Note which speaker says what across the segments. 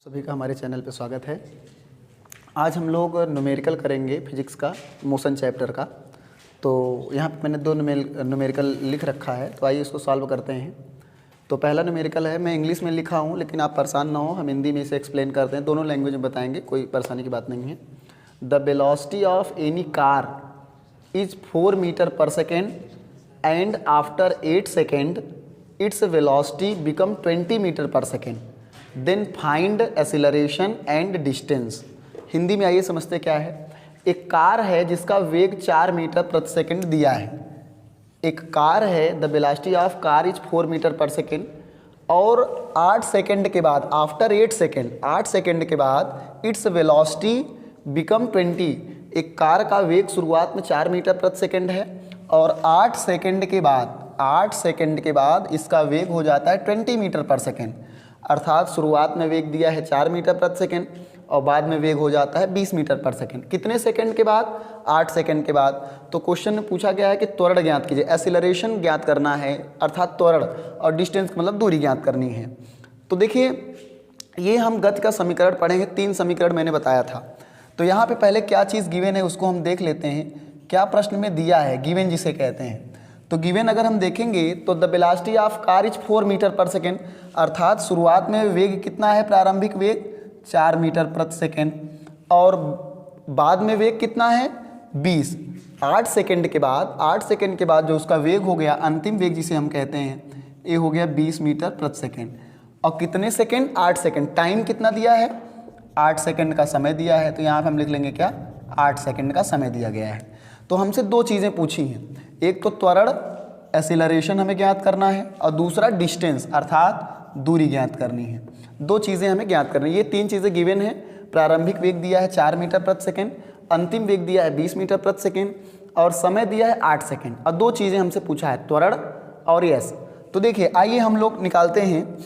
Speaker 1: सभी का हमारे चैनल पे स्वागत है। आज हम लोग न्यूमेरिकल करेंगे फिजिक्स का मोशन चैप्टर का। तो यहाँ पे मैंने दो न्यूमेरिकल लिख रखा है, तो आइए इसको सॉल्व करते हैं। तो पहला न्यूमेरिकल है, मैं इंग्लिश में लिखा हूँ लेकिन आप परेशान ना हो, हम हिंदी में इसे एक्सप्लेन करते हैं, दोनों लैंग्वेज में बताएंगे, कोई परेशानी की बात नहीं है। The velocity of any car is 4 metre per second and after 8 second its velocity become 20 metre per second, then find acceleration and distance. Hindi में आइए समझते क्या है। एक कार है जिसका वेग 4 मीटर प्रति सेकंड दिया है। एक कार है, the velocity of car is 4 metre per second, और 8 सेकंड के बाद, आफ्टर 8 सेकंड, 8 सेकंड के बाद इट्स वेलोसिटी बिकम 20। एक कार का वेग शुरुआत में 4 मीटर प्रति सेकंड है और 8 सेकंड के बाद इसका वेग हो जाता है 20 मीटर पर सेकंड। अर्थात शुरुआत में वेग दिया है 4 मीटर प्रति सेकंड और बाद में वेग हो जाता है 20 मीटर पर सेकंड। कितने सेकंड के बाद? 8 सेकंड के बाद। तो क्वेश्चन में पूछा गया है कि त्वरण ज्ञात कीजिए, एक्सीलरेशन ज्ञात करना है, अर्थात त्वरण, और डिस्टेंस मतलब दूरी ज्ञात करनी है। तो देखिए, ये हम गति का समीकरण पढ़ेंगे, 3 समीकरण मैंने बताया था। तो यहाँ पे पहले क्या चीज़ गिवन है उसको हम देख लेते हैं, क्या प्रश्न में दिया है, गिवन जिसे कहते हैं। तो गिवन अगर हम देखेंगे तो the velocity of car is 4 metre per second, अर्थात शुरुआत में वेग कितना है, प्रारंभिक वेग 4 मीटर प्रति सेकेंड, और बाद में वेग कितना है 20। 8 सेकेंड के बाद जो उसका वेग हो गया, अंतिम वेग जिसे हम कहते हैं, ये हो गया 20 मीटर प्रति सेकेंड। और कितने सेकेंड? 8 सेकेंड। टाइम कितना दिया है? 8 सेकेंड का समय दिया है। तो यहाँ पर हम लिख लेंगे क्या, 8 सेकेंड का समय दिया गया है। तो हमसे 2 चीज़ें पूछी हैं, एक तो त्वरण एक्सीलरेशन हमें ज्ञात करना है और दूसरा डिस्टेंस अर्थात दूरी ज्ञात करनी है। 2 चीज़ें हमें ज्ञात करनी है। ये 3 चीज़ें गिवन है। प्रारंभिक वेग दिया है 4 मीटर प्रति सेकेंड, अंतिम वेग दिया है 20 मीटर प्रति सेकेंड, और समय दिया है 8 सेकेंड, और 2 चीज़ें हमसे पूछा है, त्वरण और यस। तो देखिए, आइए हम लोग निकालते हैं।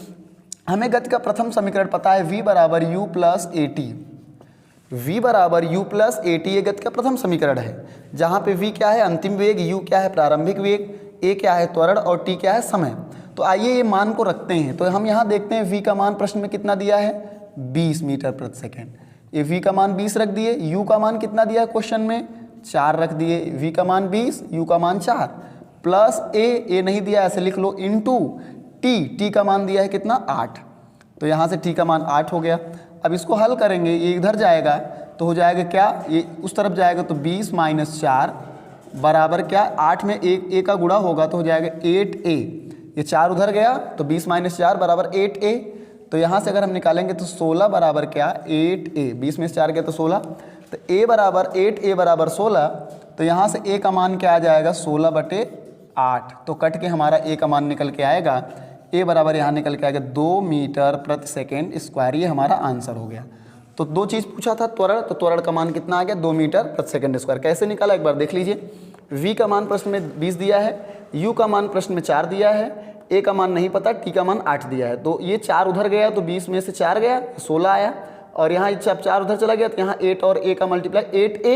Speaker 1: हमें गति का प्रथम समीकरण पता है, v बराबर u plus A T. v बराबर u प्लस ए टी, ये गति का प्रथम समीकरण है, जहाँ पे v क्या है, अंतिम वेग, u क्या है, प्रारंभिक वेग, a क्या है, त्वरण, और t क्या है, समय। तो आइए ये मान को रखते हैं। तो हम यहाँ देखते हैं v का मान प्रश्न में कितना दिया है, 20 मीटर प्रति सेकेंड। ये v का मान 20 रख दिए, u का मान कितना दिया है क्वेश्चन में, 4 रख दिए। v का मान 20, u का मान 4, प्लस a नहीं दिया ऐसे लिख लो, इंटू t का मान दिया है कितना, 8। तो यहाँ से t का मान 8 हो गया। अब इसको हल करेंगे, ये इधर जाएगा तो हो जाएगा क्या, ये उस तरफ जाएगा तो 20 माइनस 4 बराबर क्या, 8 में एक a का गुणा होगा तो हो जाएगा 8a। ये 4 उधर गया तो 20 माइनस 4 बराबर 8a। तो यहाँ से अगर हम निकालेंगे तो 16 बराबर क्या, 8a। 20 में से 4 गया तो 16, तो a बराबर 8a बराबर 16। तो यहाँ से a का मान क्या आ जाएगा, 16/8। तो कट के हमारा a का मान निकल के आएगा, a बराबर यहाँ निकल के आएगा 2 मीटर प्रति सेकेंड स्क्वायर। ये हमारा आंसर हो गया। तो 2 चीज़ पूछा था, त्वरण, तो त्वरण का मान कितना आ गया, 2 मीटर प्रति सेकेंड स्क्वायर। कैसे निकाला एक बार देख लीजिए। v का मान प्रश्न में 20 दिया है, u का मान प्रश्न में 4 दिया है, a का मान नहीं पता, t का मान 8 दिया है। तो ये 4 उधर गया तो 20 में से 4 गया, 16 आया, और यहाँ जब 4 उधर चला गया तो यहाँ 8 और a का मल्टीप्लाई 8a,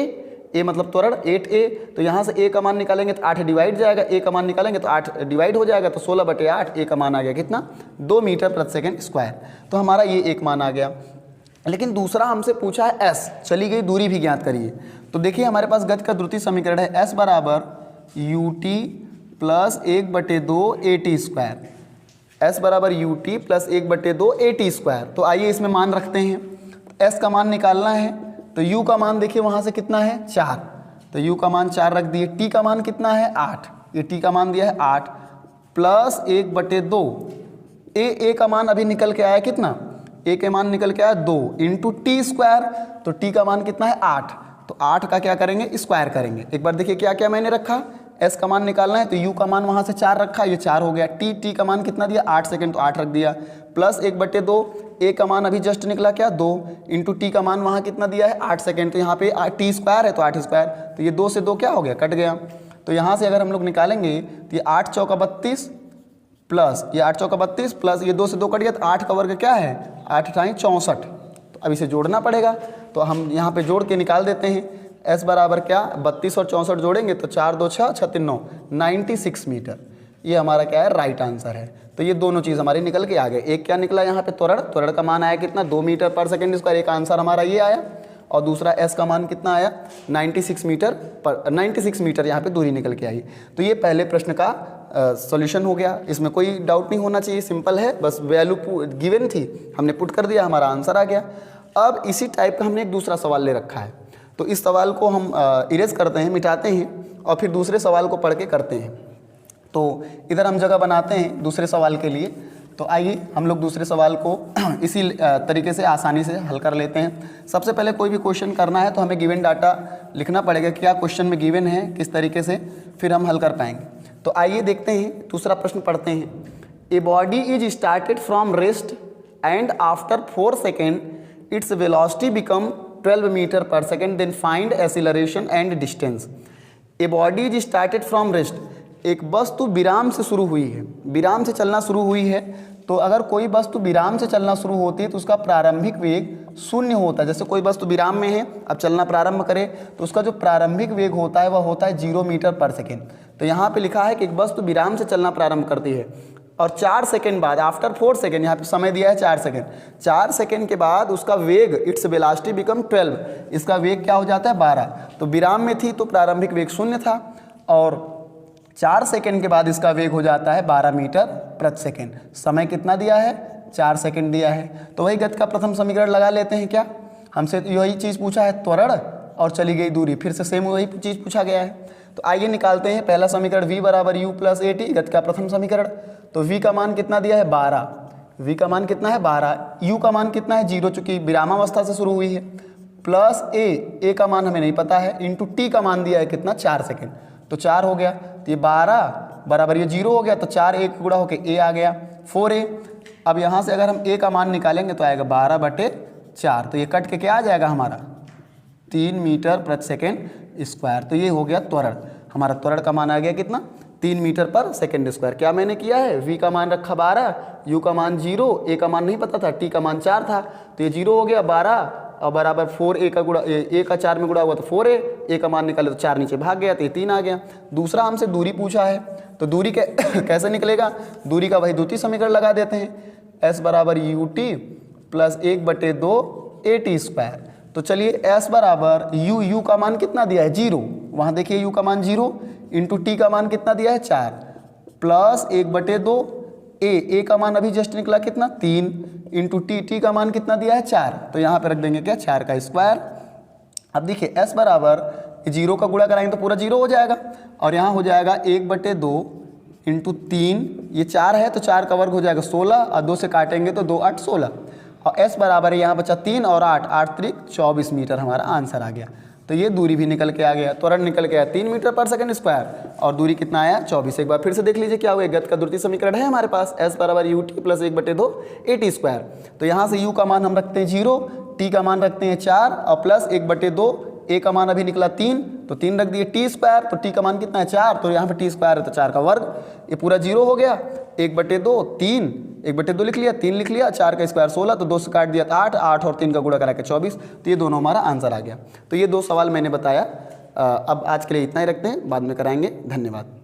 Speaker 1: a मतलब त्वरण 8a। तो यहाँ से a का मान निकालेंगे तो 8 डिवाइड जाएगा, a का मान निकालेंगे तो 8 डिवाइड हो जाएगा, तो 16/8, a का मान आ गया कितना, 2 मीटर प्रति सेकेंड स्क्वायर। तो हमारा ये एक मान आ गया। लेकिन दूसरा हमसे पूछा है s, चली गई दूरी भी ज्ञात करिए। तो देखिए, हमारे पास गति का द्वितीय समीकरण है, s बराबर ut plus 1/2 at square. s बराबर ut प्लस 1/2 at स्क्वायर। तो आइए इसमें मान रखते हैं। s का मान निकालना है, तो u का मान देखिए वहाँ से कितना है, 4। तो u का मान 4 रख दिए। t का मान कितना है, 8। ये t का मान दिया है 8, प्लस 1/2 a का मान अभी निकल के आया कितना, a के मान निकल के आया 2 इंटू टी स्क्वायर। तो t का मान कितना है, 8। तो 8 का क्या करेंगे, स्क्वायर करेंगे। एक बार देखिए क्या क्या मैंने रखा, s का मान निकालना है, तो u का मान वहाँ से 4 रखा, ये 4 हो गया। t का मान कितना दिया, 8 सेकेंड, तो 8 रख दिया, प्लस 1/2 a का मान अभी जस्ट निकला क्या, 2 इंटू t का मान वहाँ कितना दिया है, 8 सेकेंड। तो यहाँ पे t स्क्वायर है तो 8 स्क्वायर, तो ये 2 से 2 क्या हो गया, कट गया। तो यहाँ से अगर हम लोग निकालेंगे तो ये 8 चौका 32 प्लस ये 8 चौका 32 प्लस ये 2 से 2 कट गया, तो 8 का वर्ग क्या है, 8 × 64। तो अब इसे जोड़ना पड़ेगा, तो हम यहाँ पे जोड़ के निकाल देते हैं। s बराबर क्या, 32 और 64 जोड़ेंगे तो 4 2 6 6 3 9, 96 मीटर। ये हमारा क्या है, राइट आंसर है। तो ये दोनों चीज़ हमारी निकल के आ गए। एक क्या निकला यहाँ पे त्वरण, त्वरण का मान आया कितना 2 मीटर पर सेकेंड स्क्वायर, एक आंसर हमारा ये आया। और दूसरा एस का मान कितना आया 96 मीटर यहाँ पे दूरी निकल के आई। तो ये पहले प्रश्न का सॉल्यूशन हो गया, इसमें कोई डाउट नहीं होना चाहिए, सिंपल है, बस वैल्यू गिवन थी हमने पुट कर दिया, हमारा आंसर आ गया। अब इसी टाइप का हमने एक दूसरा सवाल ले रखा है, तो इस सवाल को हम इरेज करते हैं, मिटाते हैं और फिर दूसरे सवाल को पढ़ के करते हैं। तो इधर हम जगह बनाते हैं दूसरे सवाल के लिए। तो आइए हम लोग दूसरे सवाल को इसी तरीके से आसानी से हल कर लेते हैं। सबसे पहले कोई भी क्वेश्चन करना है तो हमें गिवन डाटा लिखना पड़ेगा, क्या क्वेश्चन में गिवन है, किस तरीके से, फिर हम हल कर पाएंगे। तो आइए देखते हैं, दूसरा प्रश्न पढ़ते हैं। A body is started from rest and after 4 second its velocity become 12 metre per second, then find acceleration and distance. A body is started from rest, एक वस्तु विराम से शुरू हुई है, विराम से चलना शुरू हुई है। तो अगर कोई वस्तु विराम से चलना शुरू होती है तो उसका प्रारंभिक वेग 0 होता है। जैसे कोई वस्तु विराम में है, अब चलना प्रारंभ करे तो उसका जो प्रारंभिक वेग होता है वह होता है 0 मीटर पर सेकेंड। तो यहाँ पे लिखा है कि एक वस्तु विराम से चलना प्रारंभ करती है और 4 सेकेंड बाद, आफ्टर 4 सेकेंड, यहाँ पे समय दिया है 4 सेकेंड, 4 सेकेंड के बाद उसका वेग, इट्स वेलोसिटी बिकम 12, इसका वेग क्या हो जाता है 12। तो विराम में थी तो प्रारंभिक वेग 0 था और 4 सेकेंड के बाद इसका वेग हो जाता है 12 मीटर प्रति सेकेंड। समय कितना दिया है 4 सेकेंड दिया है। तो वही गति का प्रथम समीकरण लगा लेते हैं। क्या हमसे यही चीज़ पूछा है, त्वरण और चली गई दूरी, फिर से सेम वही चीज़ पूछा गया है। तो आइए निकालते हैं। पहला समीकरण v बराबर u प्लस ए टी, गति का प्रथम समीकरण। तो v का मान कितना दिया है 12, v का मान कितना है 12, u का मान कितना है 0 चूँकि विरामावस्था से शुरू हुई है, प्लस a का मान हमें नहीं पता है, इंटू t का मान दिया है कितना 4 सेकेंड, तो 4 हो गया। तो ये 12 बराबर ये 0 हो गया, तो 4 1 गुणा होके a आ गया 4a। अब यहाँ से अगर हम a का मान निकालेंगे तो आएगा 12/4, तो ये कट के क्या आ जाएगा हमारा 3 मीटर प्रति सेकेंड स्क्वायर। तो ये हो गया त्वरण, हमारा त्वरण का मान आ गया कितना 3 मीटर पर सेकेंड स्क्वायर। क्या मैंने किया है, v का मान रखा 12, u का मान 0, a का मान नहीं पता था, t का मान 4 था, तो ये 0 हो गया 12 और बराबर 4a का गुणा, a का 4 में गुणा हुआ तो 4a, a का मान निकाले तो 4 नीचे भाग गया तो ये 3 आ गया। दूसरा हमसे दूरी पूछा है, तो दूरी कैसे निकलेगा, दूरी का वही द्वितीय समीकरण लगा देते हैं, s बराबर ut प्लस 1/2 at स्क्वायर। तो चलिए s बराबर u का मान कितना दिया है 0, वहाँ देखिए u का मान 0, इंटू t का मान कितना दिया है 4, प्लस 1/2 a का मान अभी जस्ट निकला कितना 3, इंटू t का मान कितना दिया है 4, तो यहाँ पे रख देंगे क्या 4 का स्क्वायर। अब देखिए s बराबर 0 का गुणा कराएंगे तो पूरा 0 हो जाएगा और यहाँ हो जाएगा 1/2 इंटू 3, ये 4 है तो 4 का वर्ग हो जाएगा 16 और 2 से काटेंगे तो 2 8 16 और s बराबर यहाँ बचा 3 और 8 8 त्रिक 24 मीटर, हमारा आंसर आ गया। तो ये दूरी भी निकल के आ गया, त्वरण निकल के आया 3 मीटर पर सेकंड स्क्वायर और दूरी कितना आया 24। एक बार फिर से देख लीजिए क्या हुआ, गति का द्वितीय समीकरण है हमारे पास, s बराबर ut प्लस 1/2 at स्क्वायर। तो यहाँ से u का मान हम रखते हैं 0, t का मान रखते हैं 4 और प्लस 1/2, a का मान अभी निकला 3 तो 3 रख दिए, t स्क्वायर तो t का मान कितना है 4, तो यहाँ पे t स्क्वायर है तो 4 का वर्ग, ये पूरा 0 हो गया, 1/2 3, 1/2 लिख लिया, 3 लिख लिया, 4 का स्क्वायर 16, तो 2 से काट दिया 8, 8 और 3 का गुणा करा के 24, तो ये दोनों हमारा आंसर आ गया। तो ये 2 सवाल मैंने बताया। अब आज के लिए इतना ही रखते हैं, बाद में कराएंगे। धन्यवाद।